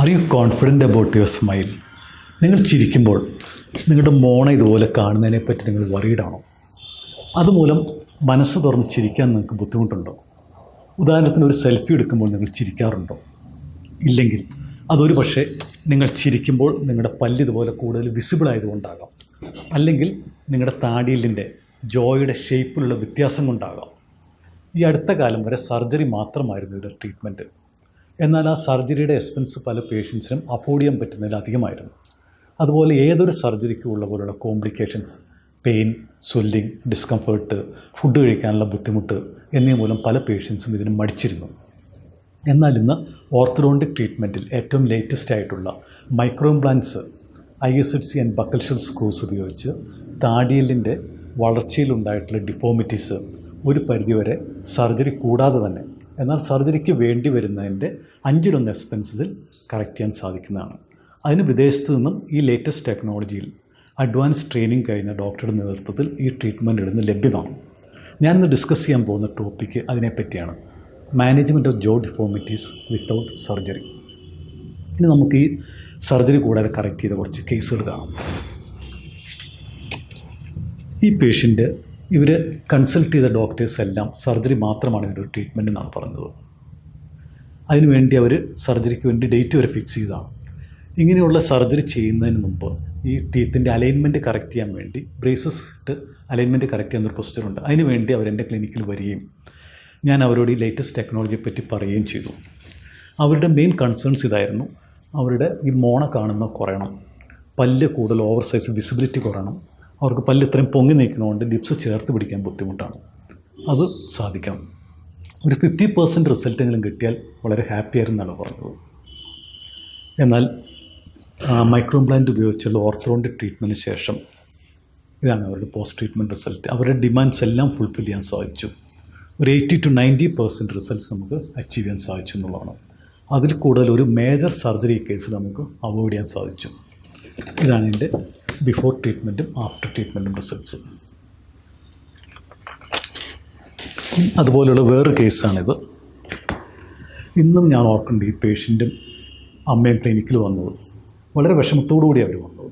Are you confident about your smile? നിങ്ങൾ ചിരിക്കുമ്പോൾ നിങ്ങളുടെ മോണ ഇതുപോലെ കാണുന്നതിനെപ്പറ്റി നിങ്ങൾ വറീഡാണോ? അതുമൂലം മനസ്സ് തുറന്ന് ചിരിക്കാൻ നിങ്ങൾക്ക് ബുദ്ധിമുട്ടുണ്ടോ? ഉദാഹരണത്തിന് ഒരു സെൽഫി എടുക്കുമ്പോൾ നിങ്ങൾ ചിരിക്കാറുണ്ടോ? ഇല്ലെങ്കിൽ അതൊരു പക്ഷേ നിങ്ങൾ ചിരിക്കുമ്പോൾ നിങ്ങളുടെ പല്ല് ഇതുപോലെ കൂടുതൽ വിസിബിൾ ആയതുകൊണ്ടാകാം, അല്ലെങ്കിൽ നിങ്ങളുടെ താടിയിലിൻ്റെ ജോയുടെ ഷേപ്പിലുള്ള വ്യത്യാസം കൊണ്ടാകാം. ഈ അടുത്ത കാലം വരെ സർജറി മാത്രമായിരുന്നു ഇതിൻ്റെ ട്രീറ്റ്മെൻറ്റ്. എന്നാൽ ആ സർജറിയുടെ എക്സ്പെൻസ് പല പേഷ്യൻസിനും അഫോർഡ് ചെയ്യാൻ പറ്റുന്നതിലധികമായിരുന്നു. അതുപോലെ ഏതൊരു സർജറിക്കും ഉള്ള പോലുള്ള complications, pain, swelling, discomfort, food കഴിക്കാനുള്ള ബുദ്ധിമുട്ട് എന്നിവ മൂലം പല പേഷ്യൻസും ഇതിന് മടിച്ചിരുന്നു. എന്നാൽ ഇന്ന് ഓർത്തഡോണ്ടിക് ട്രീറ്റ്മെൻറ്റിൽ ഏറ്റവും ലേറ്റസ്റ്റ് ആയിട്ടുള്ള micro implants, ISHC and buccal shell screws ഉപയോഗിച്ച് താടിയലിൻ്റെ വളർച്ചയിലുണ്ടായിട്ടുള്ള ഡിഫോമിറ്റീസ് ഒരു പരിധിവരെ സർജറി കൂടാതെ തന്നെ, എന്നാൽ സർജറിക്ക് വേണ്ടി വരുന്നതിൻ്റെ 1/5 എക്സ്പെൻസസിൽ കറക്റ്റ് ചെയ്യാൻ സാധിക്കുന്നതാണ്. അതിന് വിദേശത്ത് നിന്നും ഈ ലേറ്റസ്റ്റ് ടെക്നോളജിയിൽ അഡ്വാൻസ് ട്രെയിനിങ് കഴിഞ്ഞ ഡോക്ടറുടെ നേതൃത്വത്തിൽ ഈ ട്രീറ്റ്മെൻറ്റ് ഇടുന്ന് ലഭ്യമാണ്. ഞാനിന്ന് ഡിസ്കസ് ചെയ്യാൻ പോകുന്ന ടോപ്പിക്ക് അതിനെപ്പറ്റിയാണ്: management of jaw deformities without surgery. ഇനി നമുക്ക് ഈ സർജറി കൂടാതെ കറക്റ്റ് ചെയ്ത കുറച്ച് കേസുകൾ കാണാം. ഈ പേഷ്യൻ്റ് ഇവർ കൺസൾട്ട് ചെയ്ത ഡോക്ടേഴ്സ് എല്ലാം സർജറി മാത്രമാണ് ഇതിൻ്റെ ഒരു ട്രീറ്റ്മെൻറ്റ് എന്നാണ് പറഞ്ഞത്. അതിനുവേണ്ടി അവർ സർജറിക്ക് വേണ്ടി ഡേറ്റ് വരെ ഫിക്സ് ചെയ്തതാണ്. ഇങ്ങനെയുള്ള സർജറി ചെയ്യുന്നതിന് മുമ്പ് ഈ ടീത്തിൻ്റെ അലൈൻമെൻറ്റ് കറക്റ്റ് ചെയ്യാൻ വേണ്ടി ബ്രേസസ് ഇട്ട് അലൈൻമെൻറ്റ് കറക്റ്റ് ചെയ്യുന്നൊരു പ്രൊസീജിയറുണ്ട്. അതിന് വേണ്ടി അവരെൻ്റെ ക്ലിനിക്കിൽ വരികയും ഞാൻ അവരോട് ഈ ലേറ്റസ്റ്റ് ടെക്നോളജിയെ പറ്റി പറയുകയും ചെയ്തു. അവരുടെ മെയിൻ കൺസേൺസ് ഇതായിരുന്നു: അവരുടെ ഈ മോണ കാണുന്ന കുറയണം, പല്ല് കൂടുതൽ ഓവർ സൈസ്, വിസിബിലിറ്റി കുറയണം, അവർക്ക് പല്ല് ഇത്രയും പൊങ്ങി നിൽക്കുന്നതുകൊണ്ട് ലിപ്സ് ചേർത്ത് പിടിക്കാൻ ബുദ്ധിമുട്ടാണ്. അത് സാധിക്കണം. ഒരു 50% റിസൾട്ടെങ്കിലും കിട്ടിയാൽ വളരെ ഹാപ്പി ആയിരുന്നാണ് പറഞ്ഞത്. എന്നാൽ മൈക്രോ ഇംപ്ലാന്റ് ഉപയോഗിച്ചുള്ള ഓർത്തോഡോണ്ടിക് ട്രീറ്റ്മെൻറ്റിന് ശേഷം ഇതാണ് അവരുടെ പോസ്റ്റ് ട്രീറ്റ്മെൻറ്റ് റിസൾട്ട്. അവരുടെ ഡിമാൻഡ്സ് എല്ലാം ഫുൾഫിൽ ചെയ്യാൻ സാധിച്ചു. ഒരു 80 to 90% റിസൾട്ട്സ് നമുക്ക് അച്ചീവ് ചെയ്യാൻ സാധിച്ചു എന്നുള്ളതാണ്. അതിൽ കൂടുതൽ ഒരു മേജർ സർജറി കേസിൽ നമുക്ക് അവോയ്ഡ് ചെയ്യാൻ സാധിച്ചു. ഇതാണ് എൻ്റെ ബിഫോർ ട്രീറ്റ്മെൻറ്റും ആഫ്റ്റർ ട്രീറ്റ്മെൻറ്റും റിസൾട്ട്സ്. അതുപോലെയുള്ള വേറൊരു കേസാണിത്. ഇന്നും ഞാൻ ഓർക്കുന്നുണ്ട്, ഈ പേഷ്യൻറ്റും അമ്മയും ക്ലിനിക്കിൽ വന്നത് വളരെ വിഷമത്തോടു കൂടി അവർ വന്നത്.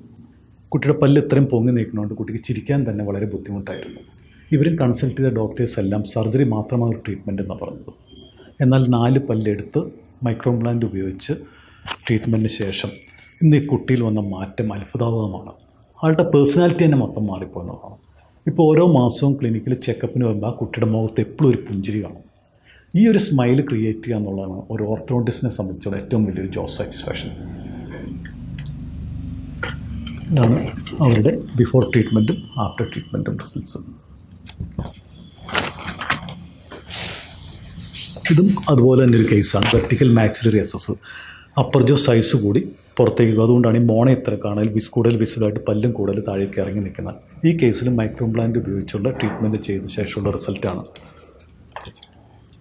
കുട്ടിയുടെ പല്ല് ഇത്രയും പൊങ്ങി നിൽക്കുന്നതുകൊണ്ട് കുട്ടിക്ക് ചിരിക്കാൻ തന്നെ വളരെ ബുദ്ധിമുട്ടായിരുന്നു. ഇവരും കൺസൾട്ട് ചെയ്ത ഡോക്ടേഴ്സ് എല്ലാം സർജറി മാത്രമാണ് ട്രീറ്റ്മെൻറ്റ് എന്നാണ് പറഞ്ഞത്. എന്നാൽ 4 പല്ലെടുത്ത് മൈക്രോ ഇംപ്ലാന്റ് ഉപയോഗിച്ച് ട്രീറ്റ്മെൻറ്റിന് ശേഷം ഇന്ന് ഈ കുട്ടിയിൽ വന്ന മാറ്റം അത്ഭുതാവഹമാണ്. ആളുടെ പേഴ്സണാലിറ്റി തന്നെ മൊത്തം മാറിപ്പോകുന്നതാണ്. ഇപ്പോൾ ഓരോ മാസവും ക്ലിനിക്കിൽ ചെക്കപ്പിന് വരുമ്പോൾ ആ കുട്ടിയുടെ മുഖത്ത് എപ്പോഴും ഒരു പുഞ്ചിരി കാണും. ഈ ഒരു സ്മൈൽ ക്രിയേറ്റ് ചെയ്യുക എന്നുള്ളതാണ് ഒരു ഓർത്തോഡോണ്ടിസ്റ്റിനെ സംബന്ധിച്ചുള്ള ഏറ്റവും വലിയൊരു ജോബ് സാറ്റിസ്ഫാക്ഷൻ. ഇതാണ് അവരുടെ ബിഫോർ ട്രീറ്റ്മെൻറ്റും ആഫ്റ്റർ ട്രീറ്റ്മെൻറ്റും റിസൾട്ട്സും. ഇതും അതുപോലെ തന്നെ ഒരു കേസാണ്. Vertical maxillary excess, upper jaw size കൂടി പുറത്തേക്ക്. അതുകൊണ്ടാണ് ഈ മോണ ഇത്ര കാണാൻ കൂടുതൽ വിസിബിളായിട്ട് പല്ലും കൂടുതൽ താഴേക്ക് ഇറങ്ങി നിൽക്കുന്നത്. ഈ കേസിലും മൈക്രോ ഇംപ്ലാന്റ് ഉപയോഗിച്ചുള്ള ട്രീറ്റ്മെൻറ്റ് ചെയ്ത ശേഷമുള്ള റിസൾട്ടാണ്.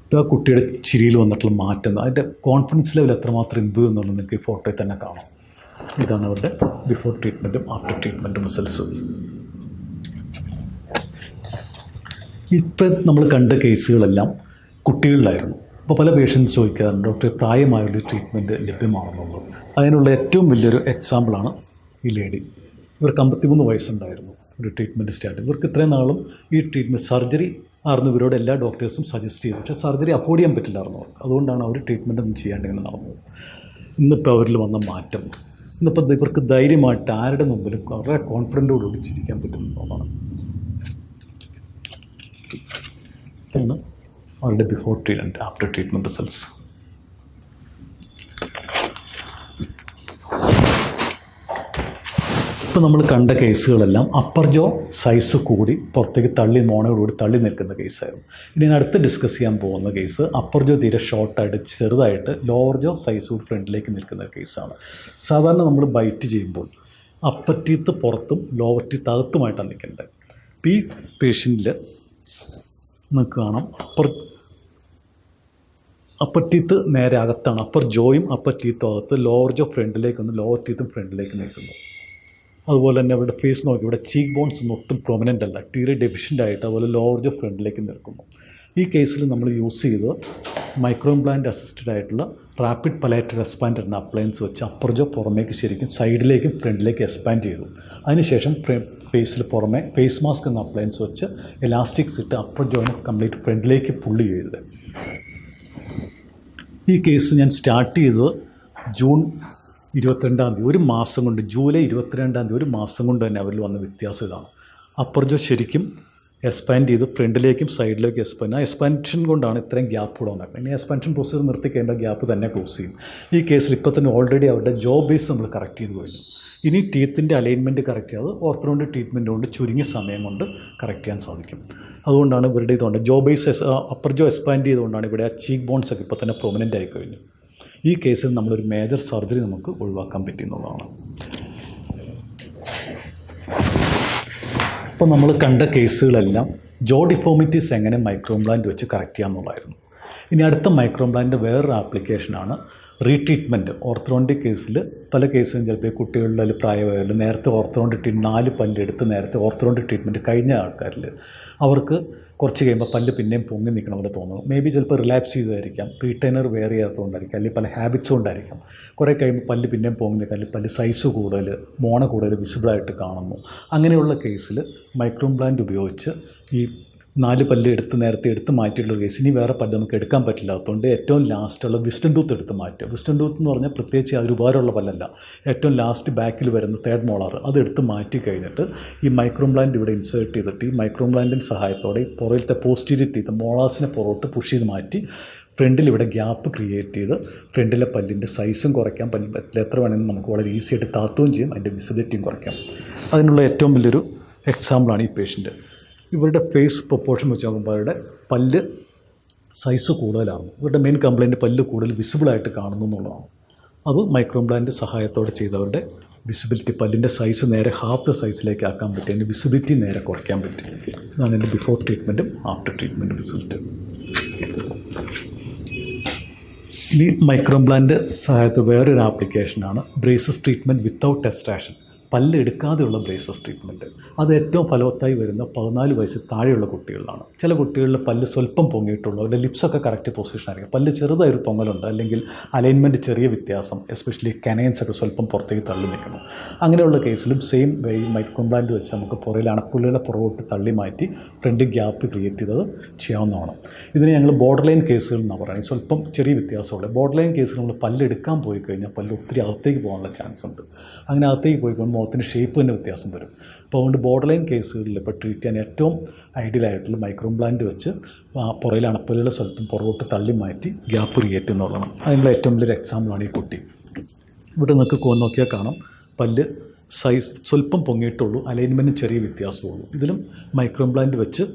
ഇപ്പോൾ ആ കുട്ടിയുടെ ചിരിയിൽ വന്നിട്ടുള്ള മാറ്റം, അതിൻ്റെ കോൺഫിഡൻസ് ലെവൽ എത്രമാത്രം ഇമ്പ്രൂവ് എന്നുള്ളത് നിങ്ങൾക്ക് ഈ ഫോട്ടോയിൽ തന്നെ കാണാം. ഇതാണ് അവരുടെ ബിഫോർ ട്രീറ്റ്മെൻറ്റും ആഫ്റ്റർ ട്രീറ്റ്മെൻറ്റും റിസൾട്ട്സ്. ഇപ്പം നമ്മൾ കണ്ട കേസുകളെല്ലാം കുട്ടികളിലായിരുന്നു. അപ്പോൾ പല പേഷ്യൻസ് ചോദിക്കാറുണ്ട്, ഡോക്ടറെ പ്രായമായൊരു ട്രീറ്റ്മെൻറ്റ് ലഭ്യമാണെന്നുള്ളത്. അതിനുള്ള ഏറ്റവും വലിയൊരു എക്സാമ്പിളാണ് ഈ ലേഡി. ഇവർക്ക് 53 വയസ്സുണ്ടായിരുന്നു ഒരു ട്രീറ്റ്മെൻറ്റ് സ്റ്റാർട്ട്. ഇവർക്ക് ഇത്രയും നാളും ഈ ട്രീറ്റ്മെൻറ്റ് സർജറി ആയിരുന്നു ഇവരോട് എല്ലാ ഡോക്ടേഴ്സും സജസ്റ്റ് ചെയ്തു. പക്ഷേ സർജറി അഫോർഡ് ചെയ്യാൻ പറ്റില്ലായിരുന്നു അവർക്ക്. അതുകൊണ്ടാണ് അവർ ട്രീറ്റ്മെൻറ്റ് ഒന്നും ചെയ്യാണ്ടിങ്ങനെ നടന്നത്. ഇന്നിപ്പോൾ അവരിൽ വന്ന മാറ്റം, ഇന്നിപ്പോൾ ഇവർക്ക് ധൈര്യമായിട്ട് ആരുടെ മുമ്പിലും വളരെ കോൺഫിഡൻറ്റോടുകൂടി ചിരിക്കാൻ പറ്റുന്നതാണ്. ഇന്ന് അവരുടെ before treatment after treatment results. ഇപ്പോൾ നമ്മൾ കണ്ട കേസുകളെല്ലാം അപ്പർ ജോ സൈസ് കൂടി പുറത്തേക്ക് തള്ളി, മോണയോടുകൂടി തള്ളി നിൽക്കുന്ന കേസായിരുന്നു. ഇനി ഞാൻ അടുത്ത് ഡിസ്കസ് ചെയ്യാൻ പോകുന്ന കേസ് അപ്പർ ജോ തീരെ ഷോർട്ടായിട്ട് ചെറുതായിട്ട് ലോവർ ജോ സൈസ് കൂടി ഫ്രണ്ടിലേക്ക് നിൽക്കുന്ന കേസാണ്. സാധാരണ നമ്മൾ ബൈറ്റ് ചെയ്യുമ്പോൾ അപ്പർ ടീത്ത് പുറത്തും ലോവർ ടീത്ത് അകത്തുമായിട്ടാണ് നിൽക്കേണ്ടത്. ഈ പേഷ്യൻറ്റിൽ നമുക്ക് കാണാം അപ്പർ ടീത്ത് നേരെ അകത്താണ്. അപ്പർ ജോയും അപ്പർ ടീത്തും അകത്ത്, ലോവർ ജോ ഫ്രണ്ടിലേക്ക് വന്ന് ലോവർ ടീത്തും ഫ്രണ്ടിലേക്ക് നിൽക്കുന്നു. അതുപോലെ തന്നെ അവരുടെ ഫേസ് നോക്കി ഇവിടെ ചീക്ക് ബോൺസ് ഒന്നും ഒട്ടും പ്രൊമിനൻ്റ് അല്ല, തീരെ ഡെഫിഷ്യൻ്റ് ആയിട്ട്. അതുപോലെ ലോവർ ജോ ഫ്രണ്ടിലേക്ക് നിൽക്കുന്നു. ഈ കേസിൽ നമ്മൾ യൂസ് ചെയ്ത് മൈക്രോ ഇംപ്ലാന്റ് അസിസ്റ്റഡ് ആയിട്ടുള്ള റാപ്പിഡ് പലേറ്റൽ എക്സ്പാൻഡർ എന്ന അപ്ലയൻസ് വെച്ച് അപ്പർ ജോ പുറമേക്ക് ശരിക്കും സൈഡിലേക്കും ഫ്രണ്ടിലേക്ക് എക്സ്പാൻഡ് ചെയ്തു. അതിനുശേഷം ഫേസിൽ പുറമെ ഫേസ് മാസ്ക് എന്ന അപ്ലയൻസ് വെച്ച് എലാസ്റ്റിക്സ് ഇട്ട് അപ്പർ ജോയിനെ കംപ്ലീറ്റ് ഫ്രണ്ടിലേക്ക് പുള്ളി ചെയ്തത്. ഈ കേസ് ഞാൻ സ്റ്റാർട്ട് ചെയ്തത് ജൂൺ 22-ാം തീയതി, ഒരു മാസം കൊണ്ട്, ജൂലൈ 22-ാം തീയതി, ഒരു മാസം കൊണ്ട് തന്നെ അവരിൽ വന്ന വ്യത്യാസം ഇതാണ്. അപ്പർ ജോ ശരിക്കും എക്സ്പാൻഡ് ചെയ്ത് ഫ്രണ്ടിലേക്കും സൈഡിലേക്കും എക്സ്പാൻഡ്, ആ എക്സ്പാൻഷൻ കൊണ്ടാണ് ഇത്രയും ഗ്യാപ്പ് കൂടെ ഉണ്ടാക്കുന്നത്. ഇനി എക്സ്പാൻഷൻ പ്രൊസീജർ നിർത്തി കഴിയുമ്പോൾ ഗ്യാപ്പ് തന്നെ ക്ലോസ് ചെയ്യും. ഈ കേസിൽ ഇപ്പോൾ തന്നെ ഓൾറെഡി അവരുടെ ജോ ബേസ് നമ്മൾ കറക്റ്റ് ചെയ്ത് കഴിഞ്ഞു. ഇനി ടീത്തിൻ്റെ അലൈൻമെൻറ്റ് കറക്റ്റ് ചെയ്യാതെ ഓർത്തോഡോണ്ടിക് ട്രീറ്റ്മെൻറ്റ് കൊണ്ട് ചുരുങ്ങിയ സമയം കൊണ്ട് കറക്റ്റ് ചെയ്യാൻ സാധിക്കും. അതുകൊണ്ടാണ് ഇവരുടെ ഇതുകൊണ്ട് ജോ ബേസ് അപ്പർ ജോ എക്സ്പാൻഡ് ചെയ്തുകൊണ്ടാണ് ഇവിടെ ആ ചീക്ക് ബോൺസ് ഒക്കെ ഇപ്പോൾ തന്നെ പ്രൊമിനൻ്റ് ആയി കഴിഞ്ഞു. ഈ കേസിൽ നമ്മളൊരു മേജർ സർജറി നമുക്ക് ഒഴിവാക്കാൻ പറ്റുന്നതാണ്. ഇപ്പോൾ നമ്മൾ കണ്ട കേസുകളെല്ലാം ജോ ഡിഫോമിറ്റീസ് എങ്ങനെ മൈക്രോ ഇംപ്ലാന്റ് വെച്ച് കറക്റ്റ് ചെയ്യാമെന്നുള്ളതായിരുന്നു. ഇനി അടുത്ത മൈക്രോ ഇംപ്ലാന്റിൻ്റെ വേറൊരു ആപ്ലിക്കേഷനാണ് റീട്രീറ്റ്മെൻറ്റ്. ഓർത്തോഡോണ്ടിക് കേസിൽ പല കേസിലും ചിലപ്പോൾ കുട്ടികളിൽ അതിൽ പ്രായമായാലും നേരത്തെ ഓർത്തോഡോണ്ടിക് 4 പല്ലെടുത്ത് നേരത്തെ ഓർത്തോഡോണ്ടിക് ട്രീറ്റ്മെൻറ്റ് കഴിഞ്ഞ ആൾക്കാരിൽ അവർക്ക് കുറച്ച് കഴിയുമ്പോൾ പല്ല് പിന്നെയും പൊങ്ങി നിൽക്കണ പോലെ തോന്നുന്നു. മേ ബി ചിലപ്പോൾ റിലാപ്സ് ചെയ്തായിരിക്കാം, റീറ്റൈനർ വെയർ ചെയ്യാത്തതുകൊണ്ടായിരിക്കാം, അല്ലെങ്കിൽ പല ഹാബിറ്റ്സ് കൊണ്ടായിരിക്കാം. കുറേ കഴിയുമ്പോൾ പല്ല് പിന്നെയും പൊങ്ങി നിൽക്കുക, അല്ലെങ്കിൽ പല്ല് സൈസ് കൂടുതൽ, മോണ കൂടുതൽ വിസിബിളായിട്ട് കാണുന്നു. അങ്ങനെയുള്ള കേസിൽ മൈക്രോ ഇംപ്ലാന്റ് ഉപയോഗിച്ച് ഈ 4 പല്ല് നേരത്തെ എടുത്ത് മാറ്റിയിട്ടുള്ള കേസ് ഇനി വേറെ പല്ല് നമുക്ക് എടുക്കാൻ പറ്റില്ലാത്തതുകൊണ്ട് ഏറ്റവും ലാസ്റ്റുള്ള വിസ്റ്റൺ ടൂത്ത് എടുത്ത് മാറ്റുക. വിസ്റ്റൺ ടൂത്ത് എന്ന് പറഞ്ഞാൽ പ്രത്യേകിച്ച് അതൊരു ഉപകാരമുള്ള പല്ലല്ല, ഏറ്റവും ലാസ്റ്റ് ബാക്കിൽ വരുന്ന തേർഡ് മോളാർ അതെടുത്ത് മാറ്റി കഴിഞ്ഞിട്ട് ഈ മൈക്രോ ഇംപ്ലാന്റ് ഇവിടെ ഇൻസേർട്ട് ചെയ്തിട്ട് ഈ മൈക്രോ ഇംപ്ലാന്റിൻ്റെ സഹായത്തോടെ ഈ പുറയിലത്തെ പോസ്റ്റീരിയർ ടീത്ത് മോളാസിനെ പുറകോട്ട് പുഷ് ചെയ്ത് മാറ്റി ഫ്രണ്ടിൽ ഇവിടെ ഗ്യാപ്പ് ക്രിയേറ്റ് ചെയ്ത് ഫ്രണ്ടിലെ പല്ലിൻ്റെ സൈസും കുറയ്ക്കാം, പല്ല് എത്ര വേണമെങ്കിലും നമുക്ക് വളരെ ഈസി ആയിട്ട് താത്തുകയും ചെയ്യും, അതിൻ്റെ വിസിബിലിറ്റിയും കുറയ്ക്കാം. അതിനുള്ള ഏറ്റവും വലിയൊരു എക്സാമ്പിളാണ് ഈ പേഷ്യൻ്റ്. ഇവരുടെ ഫേസ് പ്രൊപ്പോർഷൻ വെച്ച് നോക്കുമ്പോൾ അവരുടെ പല്ല് സൈസ് കൂടുതലാണ്. ഇവരുടെ മെയിൻ കംപ്ലയിൻറ്റ് പല്ല് കൂടുതൽ വിസിബിളായിട്ട് കാണുന്നു എന്നുള്ളതാണ്. അത് മൈക്രോ ഇംപ്ലാന്റ് സഹായത്തോടെ ചെയ്തവരുടെ വിസിബിലിറ്റി, പല്ലിൻ്റെ സൈസ് നേരെ ഹാഫ് ദ സൈസിലേക്ക് ആക്കാൻ പറ്റും, അതിൻ്റെ വിസിബിലിറ്റി നേരെ കുറയ്ക്കാൻ പറ്റും. ഇതാണ് എൻ്റെ ബിഫോർ ട്രീറ്റ്മെൻറ്റും ആഫ്റ്റർ ട്രീറ്റ്മെൻറ്റും റിസൾട്ട്. ഇനി മൈക്രോ ഇംപ്ലാന്റ് സഹായത്തോടെ വേറൊരു ആപ്ലിക്കേഷനാണ് ബ്രേസസ് ട്രീറ്റ്മെൻറ്റ് വിത്തൗട്ട് എക്സ്ട്രാക്ഷൻ. പല്ല് എടുക്കാതെയുള്ള ബ്രേസസ് ട്രീറ്റ്മെൻറ്റ്. അത് ഏറ്റവും ഫലവത്തായി വരുന്ന 14 വയസ്സിൽ താഴെയുള്ള കുട്ടികളിലാണ്. ചില കുട്ടികളിൽ പല്ല് സ്വല്പം പൊങ്ങിയിട്ടുള്ളൂ, അവരുടെ ലിപ്സൊക്കെ കറക്റ്റ് പൊസിഷനായിരിക്കും, പല്ല് ചെറുതായൊരു പൊങ്ങലുണ്ട്, അല്ലെങ്കിൽ അലൈൻമെൻറ്റ് ചെറിയ വ്യത്യാസം, എസ്പെഷ്യലി കനൈൻസൊക്കെ സ്വല്പം പുറത്തേക്ക് തള്ളി നിൽക്കണം. അങ്ങനെയുള്ള കേസിലും സെയിം വേ മൈക്രോ ഇംപ്ലാന്റ് വെച്ച് നമുക്ക് പുറയിൽ അണപ്പുള്ളികളെ പുറകോട്ട് തള്ളി മാറ്റി ഫ്രണ്ട് ഗ്യാപ്പ് ക്രിയേറ്റ് ചെയ്തത് ചെയ്യാവുന്നതാണ്. ഇതിന് ഞങ്ങൾ ബോർഡർ ലൈൻ കേസുകൾ എന്നാണ് പറയുന്നത്. സ്വല്പം ചെറിയ വ്യത്യാസമുള്ള ബോർഡർ ലൈൻ കേസിൽ നമ്മൾ പല്ലെടുക്കാൻ പോയി കഴിഞ്ഞാൽ പല്ല് ഒത്തിരി അകത്തേക്ക് പോകാനുള്ള ചാൻസ് ഉണ്ട്. അങ്ങനെ അകത്തേക്ക് പോയി കഴിയുമ്പോൾ മുഖത്തിൻ്റെ ഷേപ്പ് തന്നെ വ്യത്യാസം വരും. അപ്പോൾ അതുകൊണ്ട് ബോർഡർ ലൈൻ കേസുകളിൽ ഇപ്പോൾ ട്രീറ്റ് ചെയ്യാൻ ഏറ്റവും ഐഡിയലായിട്ടുള്ള മൈക്രോ ഇംപ്ലാന്റ് വെച്ച് പുറയിൽ അണപ്പല്ലുകളെ സ്വല്പം പുറകോട്ട് തള്ളി മാറ്റി ഗ്യാപ്പ് ക്രിയേറ്റ് എന്നുള്ളതാണ്. അതിനുള്ള ഏറ്റവും വലിയൊരു എക്സാമ്പിളാണ് ഈ കുട്ടി. ഇവിടെ നിങ്ങൾക്ക് നോക്കിയാൽ കാണാം, പല്ല് സൈസ് സ്വല്പം പൊങ്ങിയിട്ടുള്ളൂ, അലൈൻമെൻറ്റും ചെറിയ വ്യത്യാസമുള്ളൂ. ഇതിലും മൈക്രോ ഇംപ്ലാന്റ് വെച്ച്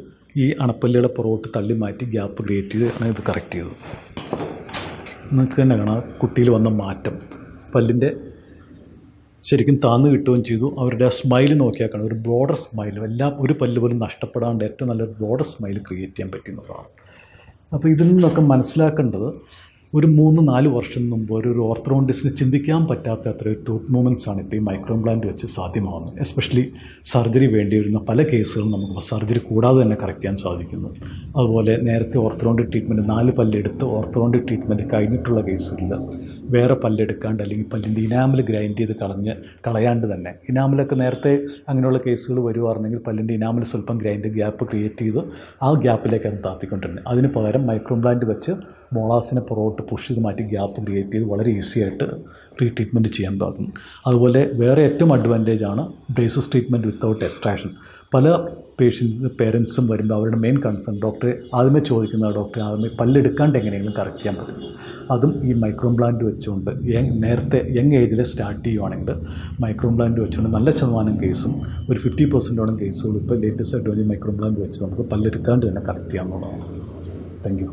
ഈ അണപ്പല്ലുകളെ പുറകോട്ട് തള്ളി മാറ്റി ഗ്യാപ്പ് ക്രിയേറ്റ് ചെയ്ത് ഇത് കറക്റ്റ് ചെയ്തത്. നിങ്ങൾക്ക് തന്നെ കാണാം കുട്ടിയിൽ വന്ന മാറ്റം, പല്ലിൻ്റെ ശരിക്കും താന്ന് കിട്ടുകയും ചെയ്തു. അവരുടെ ആ സ്മൈൽ നോക്കിയാൽ കാണാം, ഒരു ബ്രോഡർ സ്മൈൽ, എല്ലാം ഒരു പല്ല് പോലും നഷ്ടപ്പെടാണ്ട് ഏറ്റവും നല്ലൊരു ബ്രോഡർ സ്മൈൽ ക്രിയേറ്റ് ചെയ്യാൻ പറ്റുന്നതാണ്. അപ്പോൾ ഇതിൽ നിന്നൊക്കെ മനസ്സിലാക്കേണ്ടത്, ഒരു 3-4 വർഷം മുമ്പ് ഒരു ഓർത്തോഡോണ്ടിസ്റ്റിന് ചിന്തിക്കാൻ പറ്റാത്ത അത്ര ടൂത്ത് മൂവ്മെൻറ്റ്സ് ആണ് ഇപ്പോൾ ഈ മൈക്രോ ഇംപ്ലാന്റ് വെച്ച് സാധ്യമാകുന്നത്. എസ്പെഷ്യലി സർജറി വേണ്ടി വരുന്ന പല കേസുകളും നമുക്ക് സർജറി കൂടാതെ തന്നെ കറക്റ്റ് ചെയ്യാൻ സാധിക്കുന്നു. അതുപോലെ നേരത്തെ ഓർത്തോഡോണ്ടിക് ട്രീറ്റ്മെൻറ്റ് 4 പല്ലെടുത്ത് ഓർത്തോഡോണ്ടിക് ട്രീറ്റ്മെൻറ്റ് കഴിഞ്ഞിട്ടുള്ള കേസുകളിൽ വേറെ പല്ലെടുക്കാണ്ട് അല്ലെങ്കിൽ പല്ലിൻ്റെ ഇനാമൽ ഗ്രൈൻഡ് ചെയ്ത് കളയാണ്ട് തന്നെ, ഇനാമലൊക്കെ നേരത്തെ അങ്ങനെയുള്ള കേസുകൾ വരുവായിരുന്നെങ്കിൽ പല്ലിൻ്റെ ഇനാമൽ സ്വല്പം ഗ്രൈൻഡ് ഗ്യാപ്പ് ക്രിയേറ്റ് ചെയ്ത് ആ ഗ്യാപ്പിലേക്ക് അത് താത്തിക്കൊണ്ടിരുന്നത്. അതിന് പകരം മൈക്രോ ഇംപ്ലാന്റ് വെച്ച് മോളാസിനെ പുറകോട്ട് പുഷ് ചെയ്ത് മാറ്റി ഗ്യാപ്പ് ക്രിയേറ്റ് ചെയ്ത് വളരെ ഈസി ആയിട്ട് ട്രീറ്റ്മെൻറ്റ് ചെയ്യാൻ സാധിക്കും. അതുപോലെ വേറെ ഏറ്റവും അഡ്വാൻറ്റേജാണ് ബ്രേസസ് ട്രീറ്റ്മെൻറ്റ് വിത്തൗട്ട് എക്സ്ട്രാക്ഷൻ. പല പേരൻസും വരുമ്പോൾ അവരുടെ മെയിൻ കൺസേൺ ഡോക്ടറെ ആദ്യമേ ചോദിക്കുന്ന ഡോക്ടറെ ആദ്യമേ പല്ലെടുക്കാണ്ട് എങ്ങനെയെങ്കിലും കറക്റ്റ് ചെയ്യാൻ പറ്റും. അതും ഈ മൈക്രോ ഇംപ്ലാന്റ് വെച്ചുകൊണ്ട് നേരത്തെ യങ് ഏജിൽ സ്റ്റാർട്ട് ചെയ്യുവാണെങ്കിൽ മൈക്രോ ഇംപ്ലാന്റ് വെച്ചുകൊണ്ട് നല്ല ശതമാനം കേസും, ഒരു 50%ഓളം കേസുകളും ഇപ്പോൾ ലേറ്റസ്റ്റ് ആയിട്ട് മൈക്രോ ഇംപ്ലാന്റ് വെച്ച് നമുക്ക് പല്ലെടുക്കാണ്ട് തന്നെ കറക്റ്റ് ചെയ്യാവുന്നതാണ്. Thank you.